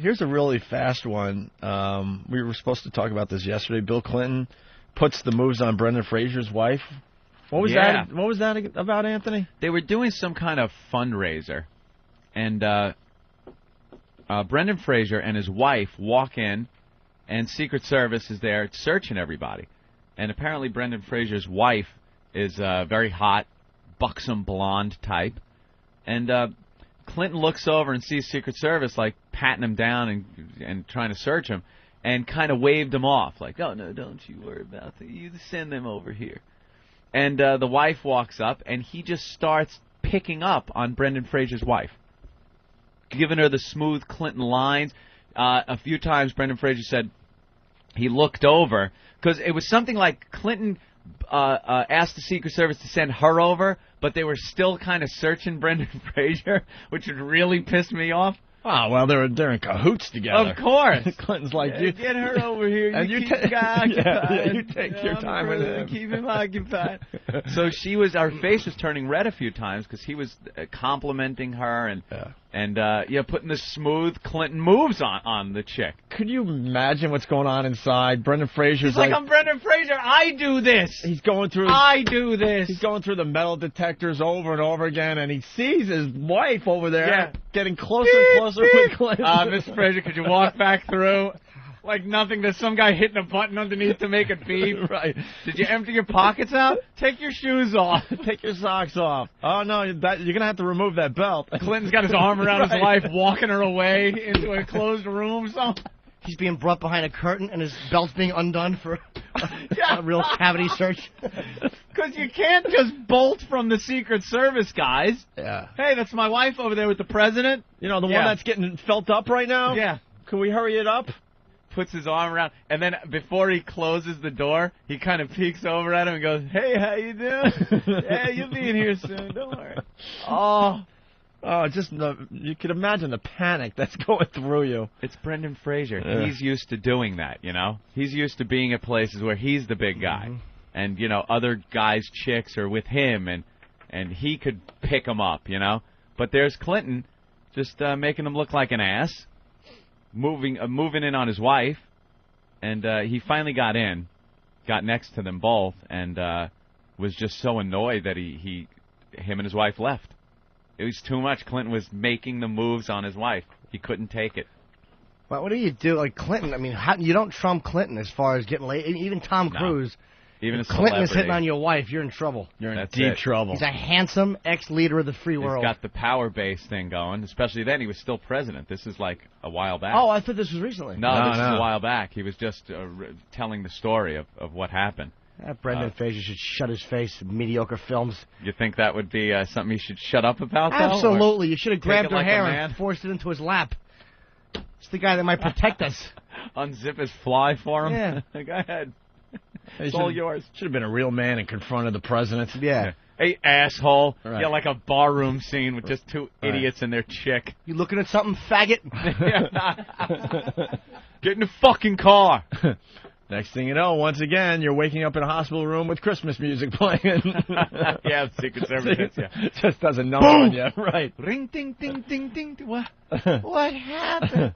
Here's a really fast one. We were supposed to talk about this yesterday. Bill Clinton puts the moves on Brendan Fraser's wife. What was that? What was that about, Anthony? They were doing some kind of fundraiser, and Brendan Fraser and his wife walk in, and Secret Service is there searching everybody. And apparently Brendan Fraser's wife is a very hot, buxom blonde type. And Clinton looks over and sees Secret Service, like, patting him down and trying to search him, and kind of waved him off, like, oh, no, don't you worry about it. You send them over here. And the wife walks up, and he just starts picking up on Brendan Fraser's wife, giving her the smooth Clinton lines. A few times Brendan Fraser said he looked over, because it was something like Clinton asked the Secret Service to send her over, but they were still kind of searching Brendan Fraser, which would really piss me off. Oh, well, they're in cahoots together. Of course. Clinton's like, you get her over here. And you keep the guy occupied. you take your time with him. Keep him occupied. So our face was turning red a few times because he was complimenting her and putting the smooth Clinton moves on the chick. Could you imagine what's going on inside? Brendan Fraser's He's like, I'm Brendan Fraser. I do this. I do this. He's going through the metal detectors over and over again, and he sees his wife over there getting closer and closer with Clinton. Mr. Fraser, could you walk back through? Like nothing, there's some guy hitting a button underneath to make it beep. Right. Did you empty your pockets out? Take your shoes off. Take your socks off. Oh, no, you're going to have to remove that belt. Clinton's got his arm around his wife, walking her away into a closed room. So he's being brought behind a curtain, and his belt's being undone for a real cavity search. Because you can't just bolt from the Secret Service guys. Yeah. Hey, that's my wife over there with the president. You know, the one that's getting felt up right now? Yeah. Can we hurry it up? Puts his arm around, and then before he closes the door, he kind of peeks over at him and goes, hey, how you doing? Yeah, you'll be in here soon, don't worry. Oh, you can imagine the panic that's going through you. It's Brendan Fraser. Yeah. He's used to doing that, you know? He's used to being at places where he's the big guy. Mm-hmm. And, you know, other guys' chicks are with him, and he could pick them up, you know? But there's Clinton just making him look like an ass. Moving in on his wife, and he finally got next to them both, and was just so annoyed that him and his wife left. It was too much. Clinton was making the moves on his wife. He couldn't take it. Well, what do you do? Like Clinton, I mean, you don't trump Clinton as far as getting laid. Even Tom Cruise. Even if Clinton is hitting on your wife, you're in trouble. You're in deep trouble. He's a handsome ex-leader of the free world. He's got the power base thing going, especially then. He was still president. This is like a while back. Oh, I thought this was recently. No, this is a while back. He was just telling the story of what happened. Brendan Fraser should shut his face in mediocre films. You think that would be something he should shut up about, though? Absolutely. You should have grabbed her hair and forced it into his lap. It's the guy that might protect us. Unzip his fly for him? Yeah. Go ahead. It's all yours. Should have been a real man and confronted the president. Yeah. Hey, asshole. Right. Yeah, like a barroom scene with just two idiots and their chick. You looking at something, faggot? Get in the fucking car. Next thing you know, once again, you're waking up in a hospital room with Christmas music playing. Yeah, the Secret Service hits you. Just does a number on you. Right. Ring, ding, ding, ding, ding. What happened?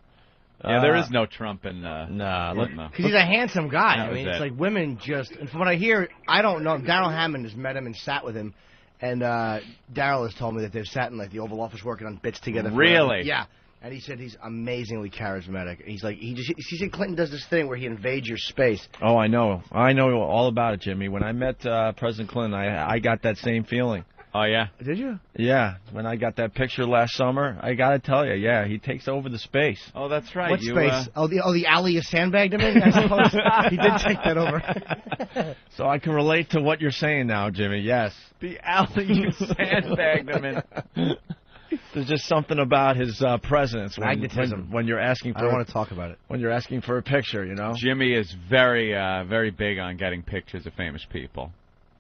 Yeah, there is no Trump in... Because he's a handsome guy. I mean, it's like women just... And from what I hear, I don't know. Daryl Hammond has met him and sat with him. And Daryl has told me that they've sat in like the Oval Office working on bits together. Really? Yeah. And he said he's amazingly charismatic. He's like, he said Clinton does this thing where he invades your space. Oh, I know. I know all about it, Jimmy. When I met President Clinton, I got that same feeling. Oh, yeah? Did you? Yeah. When I got that picture last summer, I got to tell you, yeah, he takes over the space. Oh, that's right. What space? The alley you sandbagged him in, I suppose? He did take that over. So I can relate to what you're saying now, Jimmy, yes. The alley you sandbagged him in. There's just something about his presence magnetism when you're asking for. I don't want to talk about it. When you're asking for a picture, you know. Jimmy is very, very big on getting pictures of famous people,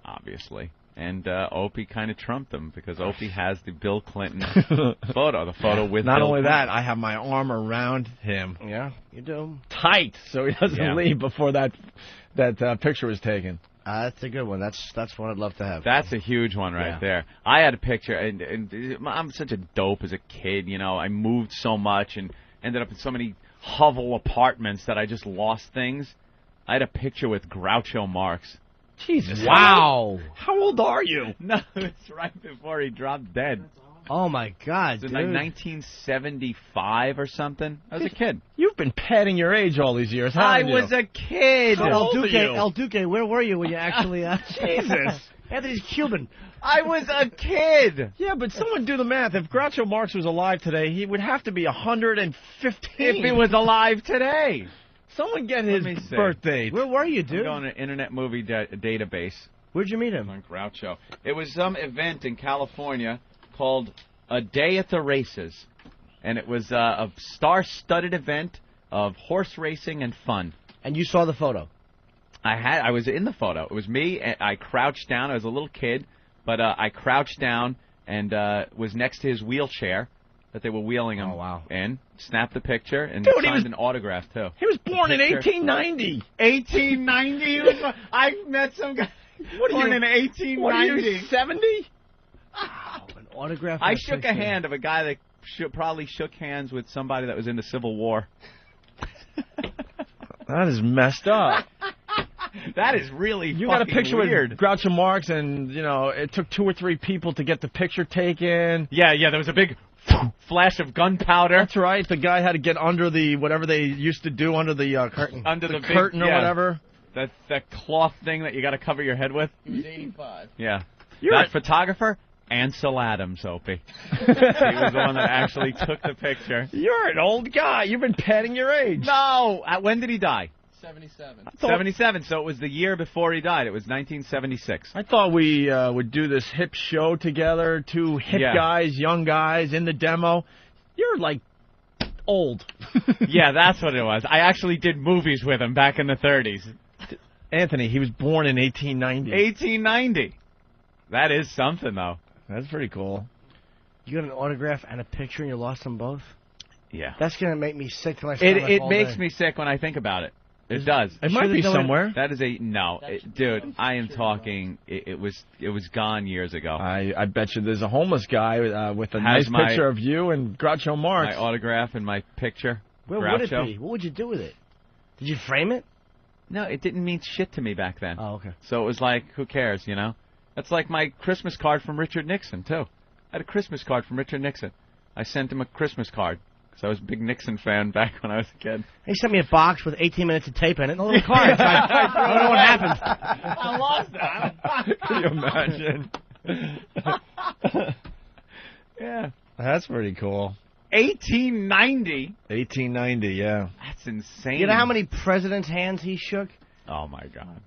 obviously. And Opie kind of trumped him because Opie has the Bill Clinton photo, the photo with Not Bill only Clinton. that, I have my arm around him. Yeah, you do. Tight, so he doesn't leave before that picture was taken. That's a good one. That's one I'd love to have. That's a huge one right there. I had a picture, and I'm such a dope as a kid, you know. I moved so much, and ended up in so many hovel apartments that I just lost things. I had a picture with Groucho Marx. Jesus. Wow. How old are you? No, it's right before he dropped dead. Oh, my God, It's in dude. like 1975 or something. I was a kid. You've been padding your age all these years, haven't you? I was a kid. How old are you? El Duque, where were you when you actually... Jesus. Anthony's Cuban. I was a kid. Yeah, but someone do the math. If Groucho Marx was alive today, he would have to be 115. If he was alive today. Someone get his me see. birth date. Where were you, I'm dude? going to an Internet Movie Database. Where'd you meet him? On Groucho. It was some event in California called A Day at the Races. And it was a star-studded event of horse racing and fun. And you saw the photo? I was in the photo. It was me. And I crouched down. I was a little kid. But I crouched down and was next to his wheelchair that they were wheeling him in. Snapped the picture and signed an autograph, too. He was born in 1890. 1890? I met some guy born in 1890. What are you, 70? Wow, an autograph. I shook a hand of a guy that probably shook hands with somebody that was in the Civil War. That is messed up. That is really You got a picture weird. with Groucho Marx, and, you know, it took 2 or 3 people to get the picture taken. Yeah, there was a big flash of gunpowder. That's right. The guy had to get under the, whatever they used to do, under the curtain. Under the curtain or whatever. That cloth thing that you got to cover your head with. He was 85. Yeah. You're that photographer, Ansel Adams, Opie. He was the one that actually took the picture. You're an old guy. You've been padding your age. No! When did he die? 77. 77, so it was the year before he died. It was 1976. I thought we would do this hip show together. 2 hip guys, young guys in the demo. You're like old. Yeah, that's what it was. I actually did movies with him back in the 30s. Anthony, he was born in 1890. 1890. That is something, though. That's pretty cool. You got an autograph and a picture and you lost them both? Yeah. That's going to make me sick to my stomach It all makes day. me sick when I think about it. It does. It might be somewhere. That is dude, I am talking, it was gone years ago. I bet you there's a homeless guy with a nice picture of you and Groucho Marx. My autograph and my picture. Where would it be? What would you do with it? Did you frame it? No, it didn't mean shit to me back then. Oh, okay. So it was like, who cares, you know? That's like my Christmas card from Richard Nixon, too. I had a Christmas card from Richard Nixon. I sent him a Christmas card. because I was a big Nixon fan back when I was a kid. He sent me a box with 18 minutes of tape in it and a little card. I don't know what happened. I lost it. Can you imagine? Yeah. That's pretty cool. 1890? 1890, yeah. That's insane. You know how many presidents' hands he shook? Oh, my God.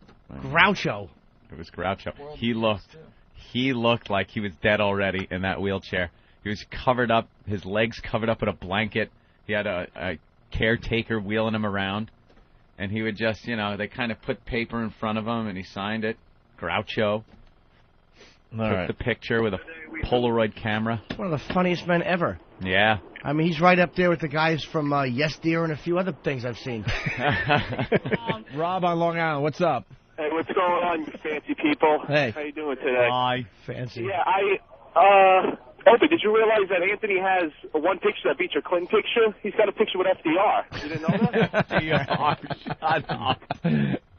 Groucho. It was Groucho. He looked like he was dead already in that wheelchair. He was covered up, his legs covered up with a blanket. He had a caretaker wheeling him around. And he would just, they kind of put paper in front of him, and he signed it. Groucho. Took the picture with a Polaroid camera. One of the funniest men ever. Yeah. I mean, he's right up there with the guys from Yes Dear and a few other things I've seen. Rob on Long Island, what's up? Hey, what's going on, you fancy people? Hey. How you doing today? Hi. Fancy. Yeah, Opie, did you realize that Anthony has one picture that beats your Clinton picture? He's got a picture with FDR. You didn't know that? FDR, shut up.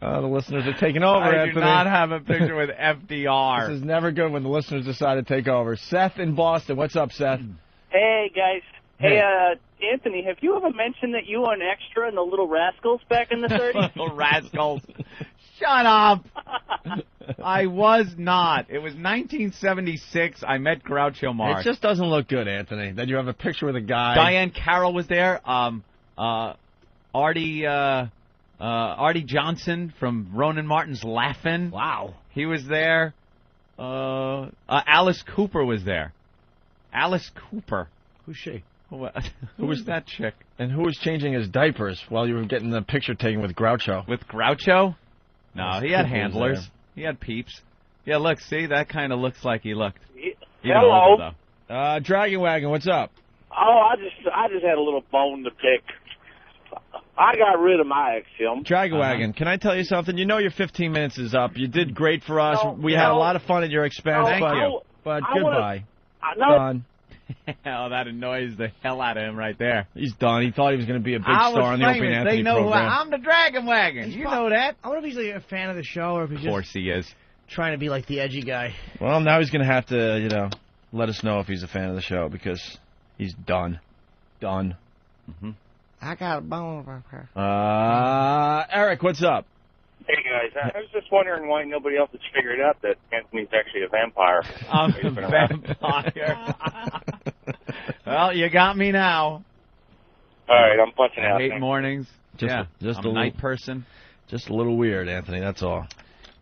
The listeners are taking over, I Anthony. do not have a picture with FDR. This is never good when the listeners decide to take over. Seth in Boston. What's up, Seth? Hey, guys. Hey, Anthony, have you ever mentioned that you were an extra in the Little Rascals back in the 30s? Little Rascals. Shut up. I was not. It was 1976. I met Groucho Marx. It just doesn't look good, Anthony, that you have a picture with a guy. Diane Carroll was there. Artie Johnson from Ronan Martin's Laugh-In. Wow. He was there. Alice Cooper was there. Alice Cooper. Who's she? Who was that chick? And who was changing his diapers while you were getting the picture taken with Groucho? With Groucho? No, he had Cooper handlers. was He had peeps. Yeah, look, see, that kind of looks like he looked. Even Hello. older, though. Dragon Wagon, what's up? Oh, I just had a little bone to pick. I got rid of my Axiom. Dragon Wagon, can I tell you something? You know your 15 minutes is up. You did great for us. No, we had a lot of fun at your expense. Thank you. But I goodbye. No, Done. Oh, that annoys the hell out of him right there. He's done. He thought he was going to be a big star on the Opie and Anthony They know program. I'm the Dragon Wagon. You know that. I wonder if he's like a fan of the show or if he's Of course he is. trying to be like the edgy guy. Well, now he's going to have to, let us know if he's a fan of the show because he's done. Done. Mm-hmm. I got a bone for her. Eric, what's up? Hey, guys. I was just wondering why nobody else has figured out that Anthony's actually a vampire. I'm a vampire. Well, you got me now. All right, I'm punching out. I hate mornings. Just I'm a night person. Just a little weird, Anthony, that's all.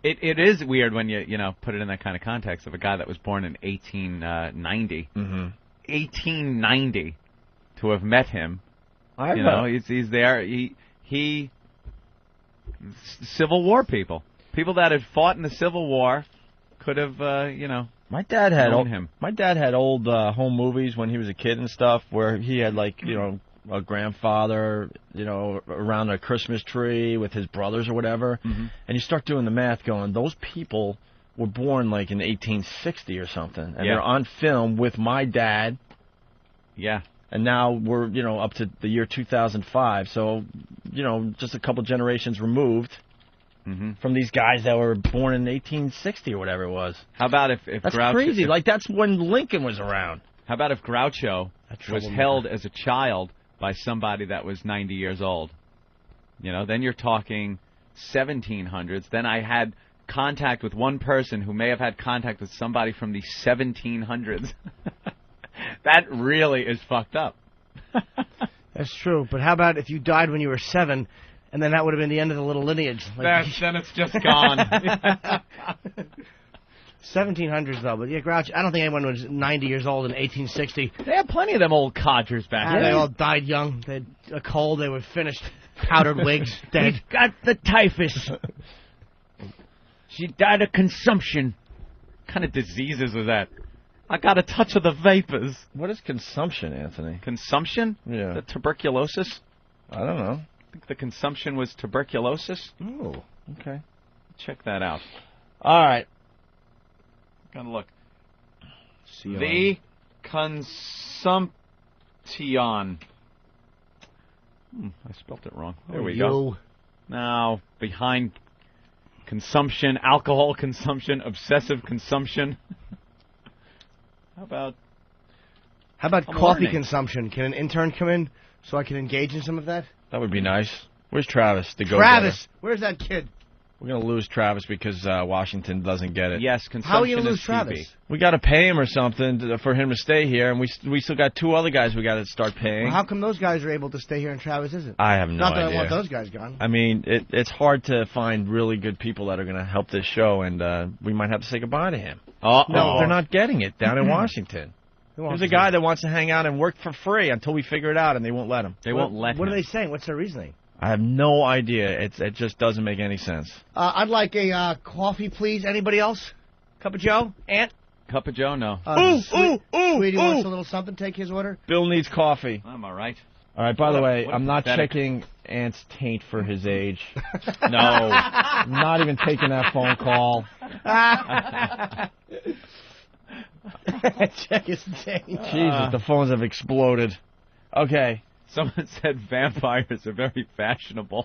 It is weird when you put it in that kind of context of a guy that was born in 1890. Mm-hmm. 1890 to have met him. He's there. He Civil War people that had fought in the Civil War could have My dad had known him. My dad had old home movies when he was a kid and stuff where he had a grandfather, around a Christmas tree with his brothers or whatever. Mm-hmm. And you start doing the math going, those people were born like in 1860 or something. And they're on film with my dad. Yeah. And now we're, up to the year 2005. So, just a couple generations removed from these guys that were born in 1860 or whatever it was. How about if That's Groucho, crazy. That's when Lincoln was around. How about if Groucho was held as a child by somebody that was 90 years old? Then you're talking 1700s. Then I had contact with one person who may have had contact with somebody from the 1700s. That really is fucked up. That's true. But how about if you died when you were 7, and then that would have been the end of the little lineage? Then it's just gone. 1700s, though. But, Grouch, I don't think anyone was 90 years old in 1860. They had plenty of them old codgers back then. They all died young. They had a cold. They were finished. Powdered wigs. Dead. He's got the typhus. She died of consumption. What kind of diseases was that? I got a touch of the vapors. What is consumption, Anthony? Consumption? Yeah. The tuberculosis? I don't know. I think the consumption was tuberculosis. Oh, okay. Check that out. All right. Gotta look. The consumption. I spelt it wrong. There we go. Now, behind consumption, alcohol consumption, obsessive consumption. How about coffee consumption? Can an intern come in so I can engage in some of that? That would be nice. Where's Travis to go? Travis, where's that kid? We're going to lose Travis because Washington doesn't get it. Yes, consumption. How are you going to lose TV. Travis? We got to pay him or something for him to stay here, and we still got 2 other guys we got to start paying. Well, how come those guys are able to stay here and Travis isn't? I have no idea. Not that I want those guys gone. I mean, it's hard to find really good people that are going to help this show, and we might have to say goodbye to him. No, they're not getting it down in Washington. There's a guy that wants to hang out and work for free until we figure it out, and they won't let him. They won't let him. What are they saying? What's their reasoning? I have no idea. It just doesn't make any sense. I'd like a coffee, please. Anybody else? Cup of Joe? Ant? Cup of Joe? No. Sweetie wants a little something. Take his order. Bill needs coffee. I'm all right. All right, by the way, I'm not pathetic. checking Ant's taint for his age. No. I'm not even taking that phone call. Check his taint. Jesus, the phones have exploded. Okay. Someone said vampires are very fashionable.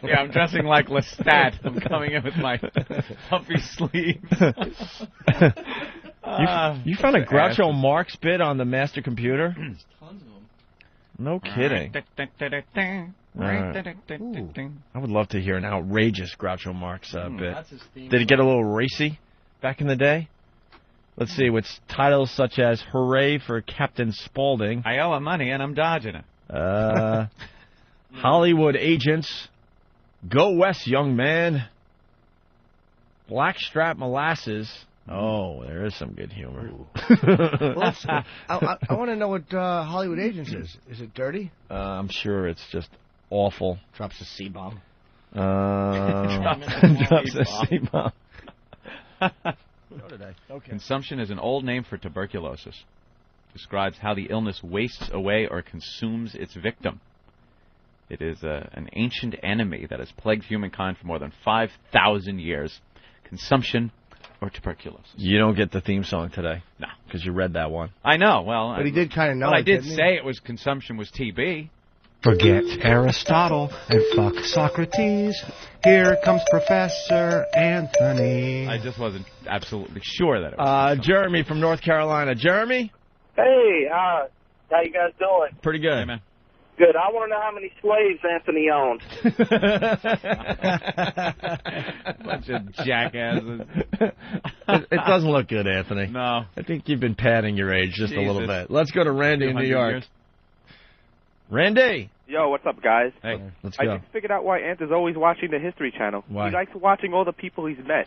Yeah, I'm dressing like Lestat. I'm coming in with my puffy sleeves. You found a Groucho Marx bit on the master computer? There's tons of them. No kidding. I would love to hear an outrageous Groucho Marx bit. That's his theme. Did it get a little racy back in the day? Let's see, with titles such as Hooray for Captain Spaulding. I owe her money and I'm dodging it. Hollywood Agents. Go West, Young Man. Blackstrap Molasses. Oh, there is some good humor. Well, I want to know what Hollywood Agents is. Is it dirty? I'm sure it's just awful. Drops a C-bomb. Drops a C-bomb. Okay. Consumption is an old name for tuberculosis. Describes how the illness wastes away or consumes its victim. It is an ancient enemy that has plagued humankind for more than 5,000 years. Consumption or tuberculosis. You don't get the theme song today. No. Because you read that one. I know. Well, but he did kind of know. But I did didn't say it was consumption was TB. Forget Aristotle and fuck Socrates. Here comes Professor Anthony. I just wasn't absolutely sure that it was. Jeremy from North Carolina. Jeremy? Hey, how you guys doing? Pretty good. Hey, man. Good. I want to know how many slaves Anthony owned. Bunch of jackasses. It doesn't look good, Anthony. No. I think you've been padding your age just a little bit. Let's go to Randy in New York. Years. Randy. Yo, what's up, guys? Hey. Let's go. I just figured out why Ant is always watching the History Channel. Why? He likes watching all the people he's met.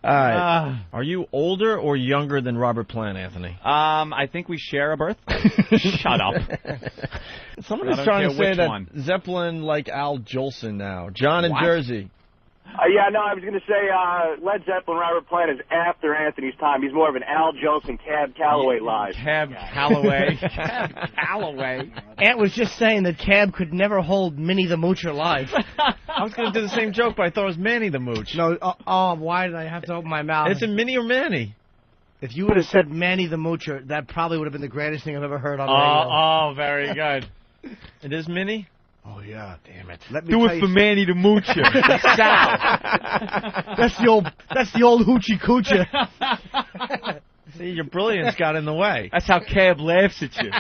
All right. Are you older or younger than Robert Plant, Anthony? I think we share a birth. Shut up. Somebody's trying to say that Zeppelin like Al Jolson now. John in Jersey. Yeah, no, I was going to say Led Zeppelin, Robert Plant is after Anthony's time. He's more of an Al Jolson, Cab Calloway live. Cab Calloway. Cab Calloway. Ant was just saying that Cab could never hold Minnie the Moocher live. I was going to do the same joke, but I thought it was Manny the Mooch. No, why did I have to open my mouth? Is it Minnie or Manny? If you would have said Manny the Moocher, that probably would have been the greatest thing I've ever heard on radio. Oh, very good. It is Minnie? Oh, yeah. Damn it. Let me Do it for Manny the Moocher. That's the old hoochie coocher. See, your brilliance got in the way. That's how Cab laughs at you.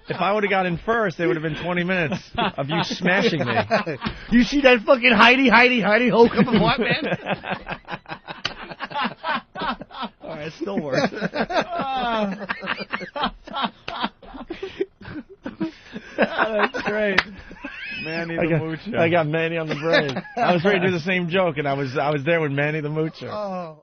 If I would have got in first, it would have been 20 minutes of you smashing me. You see that fucking Heidi ho cup of what, man? All right, it still works. That's great. Manny the Moocher. I got Manny on the brain. I was ready to do the same joke, and I was there with Manny the Moocher. Oh.